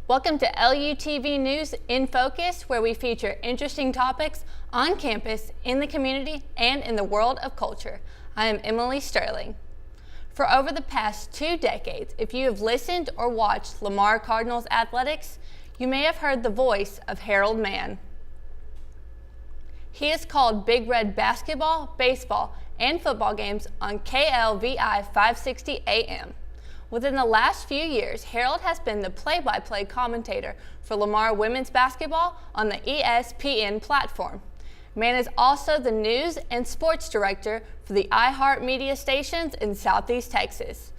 Welcome to LUTV News in Focus, where we feature interesting topics on campus, in the community, and in the world of culture. I am Emily Sterling. For over the past 2 decades, if you have listened or watched Lamar Cardinals Athletics, you may have heard the voice of Harold Mann. He has called Big Red basketball, baseball, and football games on KVLI 560 AM. Within the last few years, Harold has been the play-by-play commentator for Lamar women's basketball on the ESPN platform. Mann is also the news and sports director for the iHeart Media Stations in Southeast Texas.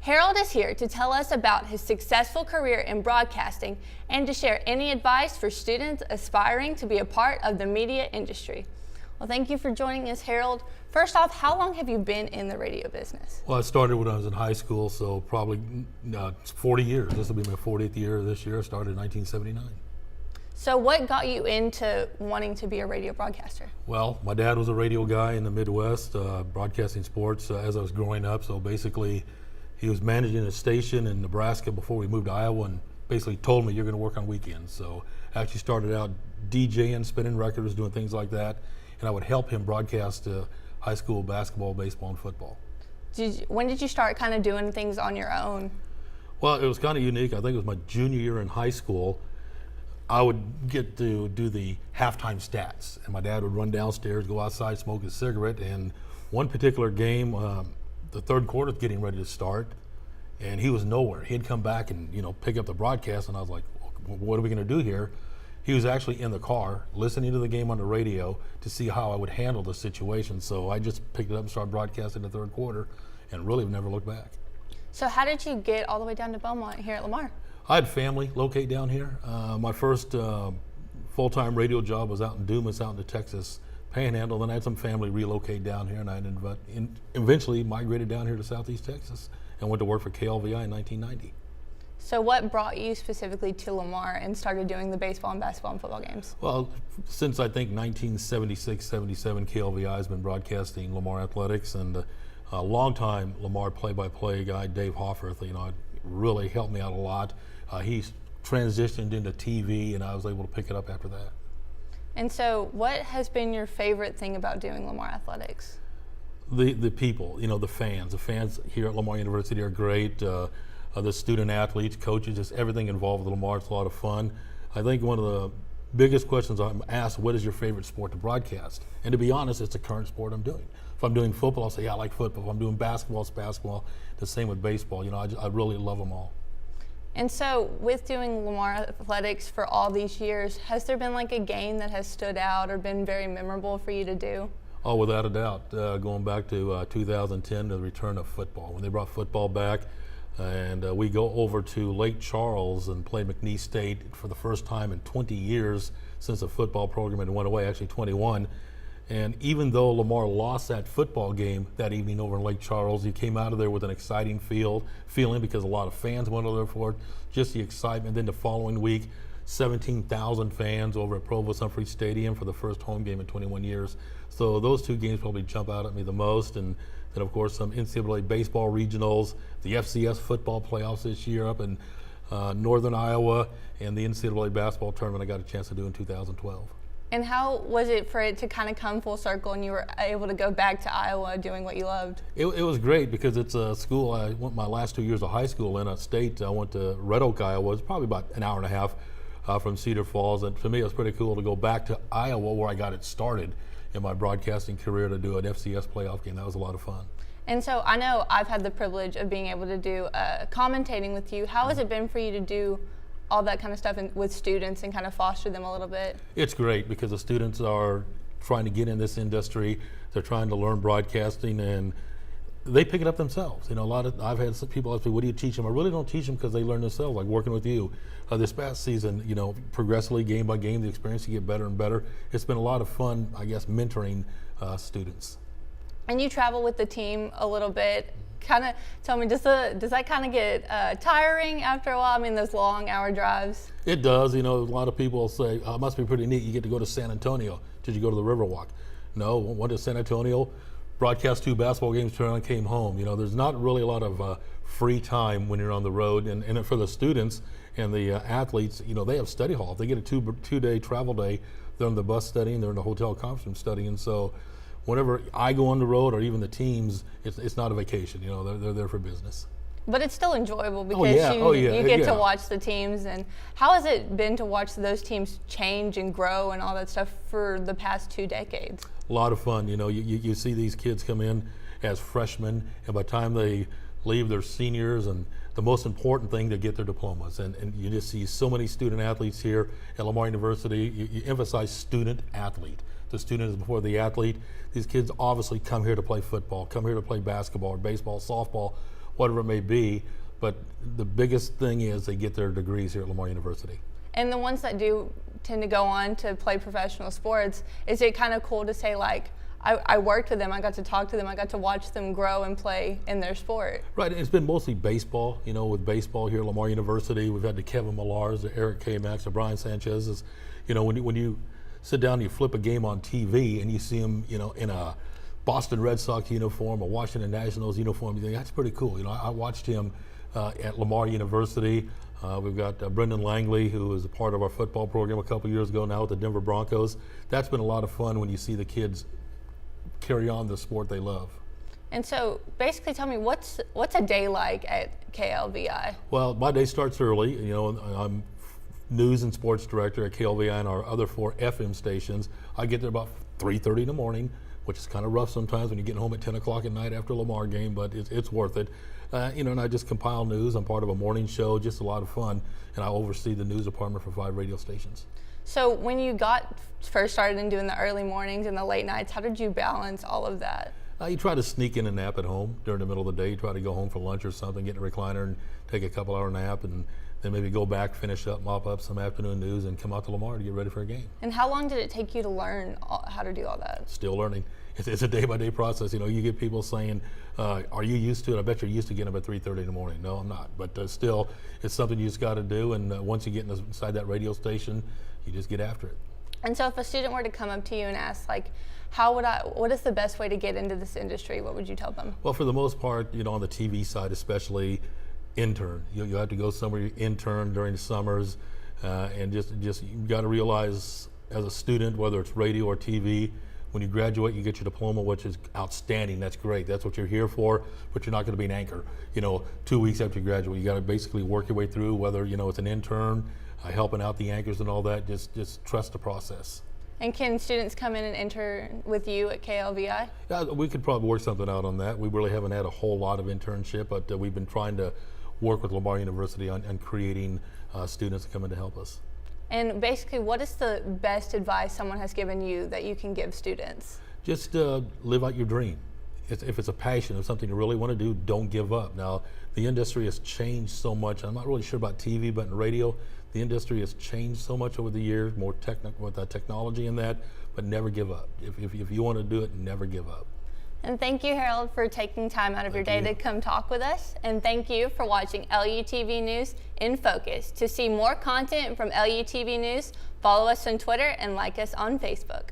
Harold is here to tell us about his successful career in broadcasting and to share any advice for students aspiring to be a part of the media industry. Well, thank you for joining us, Harold. First off, how long have you been in the radio business? Well, I started when I was in high school, so probably 40 years. This will be my 40th year this year. I started in 1979. So what got you into wanting to be a radio broadcaster? Well, my dad was a radio guy in the Midwest, broadcasting sports as I was growing up. So basically, he was managing a station in Nebraska before we moved to Iowa, and basically told me, you're going to work on weekends. So I actually started out DJing, spinning records, doing things like that, and I would help him broadcast high school basketball, baseball, and football. When did you start kind of doing things on your own? Well, it was kind of unique. I think it was my junior year in high school. I would get to do the halftime stats, and my dad would run downstairs, go outside, smoke a cigarette, and one particular game, the third quarter was getting ready to start, and he was nowhere. He'd come back and pick up the broadcast, and I was like, what are we going to do here? He was actually in the car listening to the game on the radio to see how I would handle the situation. So I just picked it up and started broadcasting the third quarter, and really never looked back. So how did you get all the way down to Beaumont here at Lamar? I had family locate down here. My first full-time radio job was out in Dumas, out in the Texas Panhandle. Then I had some family relocate down here, and I eventually migrated down here to Southeast Texas and went to work for KVLI in 1990. So what brought you specifically to Lamar and started doing the baseball and basketball and football games? Well, since I think 1976, 77, KVLI has been broadcasting Lamar Athletics, and a long-time Lamar play-by-play guy, Dave Hofferth, really helped me out a lot. He transitioned into TV, and I was able to pick it up after that. And so what has been your favorite thing about doing Lamar Athletics? The people, the fans. The fans here at Lamar University are great. The student athletes, coaches, just everything involved with Lamar. It's a lot of fun. I think one of the biggest questions I'm asked, what is your favorite sport to broadcast? And to be honest, it's the current sport I'm doing. If I'm doing football, I'll say, yeah, I like football. If I'm doing basketball, it's basketball. The same with baseball. I really love them all. And so with doing Lamar Athletics for all these years, has there been like a game that has stood out or been very memorable for you to do? Oh, without a doubt. Going back to 2010, the return of football. When they brought football back, and we go over to Lake Charles and play McNeese State for the first time in 20 years since the football program had went away, actually 21. And even though Lamar lost that football game that evening over in Lake Charles, he came out of there with an exciting feeling because a lot of fans went over there for it, just the excitement. Then the following week, 17,000 fans over at Provost Humphrey Stadium for the first home game in 21 years. So those two games probably jump out at me the most. And then, of course, some NCAA baseball regionals, the FCS football playoffs this year up in northern Iowa, and the NCAA basketball tournament I got a chance to do in 2012. And how was it for it to kind of come full circle and you were able to go back to Iowa doing what you loved? It was great because it's a school I went my last 2 years of high school in. At State, I went to Red Oak, Iowa. It's probably about an hour and a half from Cedar Falls. And for me, it was pretty cool to go back to Iowa where I got it started in my broadcasting career to do an FCS playoff game. That was a lot of fun. And so I know I've had the privilege of being able to do commentating with you. How has it been for you to do all that kind of stuff with students and kind of foster them a little bit? It's great because the students are trying to get in this industry. They're trying to learn broadcasting, and they pick it up themselves. I've had some people ask me, what do you teach them? I really don't teach them because they learn themselves, like working with you. This past season, progressively, game by game, the experience, you get better and better. It's been a lot of fun, I guess, mentoring students. And you travel with the team a little bit. Kind of tell me, does that kind of get tiring after a while? I mean, those long hour drives. It does. A lot of people say, it must be pretty neat. You get to go to San Antonio. Did you go to the Riverwalk? No, went to San Antonio, broadcast 2 basketball games, turned around and came home. You know, there's not really a lot of free time when you're on the road, and for the students and the athletes, you know, they have study hall. If they get a two-day travel day, they're on the bus studying, they're in the hotel conference room studying. So whenever I go on the road, or even the teams, it's not a vacation. You know, they're there for business. But it's still enjoyable because you get to watch the teams. And how has it been to watch those teams change and grow and all that stuff for the past 2 decades? A lot of fun. You know, you see these kids come in as freshmen, and by the time they leave, they're seniors, and the most important thing, they get their diplomas. And you just see so many student athletes here at Lamar University. You emphasize student athlete. The student is before the athlete. These kids obviously come here to play football, come here to play basketball or baseball, softball, whatever it may be, but the biggest thing is they get their degrees here at Lamar University. And the ones that do tend to go on to play professional sports, is it kind of cool to say, like, I worked with them, I got to talk to them, I got to watch them grow and play in their sport? Right, it's been mostly baseball. You know, with baseball here at Lamar University, we've had the Kevin Millars, the Eric K. Max, the Brian Sanchez's. You know, when you sit down and you flip a game on TV and you see them, you know, in a Boston Red Sox uniform, a Washington Nationals uniform, you think that's pretty cool. You know, I watched him at Lamar University. We've got Brendan Langley, who was a part of our football program a couple years ago now with the Denver Broncos. That's been a lot of fun when you see the kids carry on the sport they love. And so basically tell me, what's a day like at KLVI? Well, my day starts early. You know, I'm news and sports director at KLVI and our other 4 FM stations. I get there about 3:30 in the morning, which is kind of rough sometimes when you're getting home at 10 o'clock at night after a Lamar game, but it's worth it. You know, and I just compile news. I'm part of a morning show, just a lot of fun, and I oversee the news department for 5 radio stations. So when you got first started in doing the early mornings and the late nights, how did you balance all of that? You try to sneak in a nap at home during the middle of the day. You try to go home for lunch or something, get in a recliner and take a couple-hour nap, and then maybe go back, finish up, mop up some afternoon news, and come out to Lamar to get ready for a game. And how long did it take you to learn how to do all that? Still learning. It's a day-by-day process. You know, you get people saying, are you used to it? I bet you're used to getting up at 3:30 in the morning. No, I'm not. But still, it's something you just got to do. And once you get inside that radio station, you just get after it. And so if a student were to come up to you and ask, like, what is the best way to get into this industry, what would you tell them? Well, for the most part, you know, on the TV side especially, intern. You have to go somewhere, you intern during the summers, and just you got to realize as a student, whether it's radio or TV, when you graduate, you get your diploma, which is outstanding. That's great. That's what you're here for, but you're not going to be an anchor. You know, 2 weeks after you graduate, you got to basically work your way through, whether, you know, it's an intern, helping out the anchors and all that. Just trust the process. And can students come in and intern with you at KLVI? Yeah, we could probably work something out on that. We really haven't had a whole lot of internship, but we've been trying to work with Lamar University on creating students to come in to help us. And basically, what is the best advice someone has given you that you can give students? Just live out your dream. If it's a passion, if something you really want to do, don't give up. Now, the industry has changed so much. I'm not really sure about TV, but in radio, the industry has changed so much over the years, more technical with technology and that, but never give up. If you want to do it, never give up. And thank you, Harold, for taking time out of your day to come talk with us. And thank you for watching LUTV News in Focus. To see more content from LUTV News, follow us on Twitter and like us on Facebook.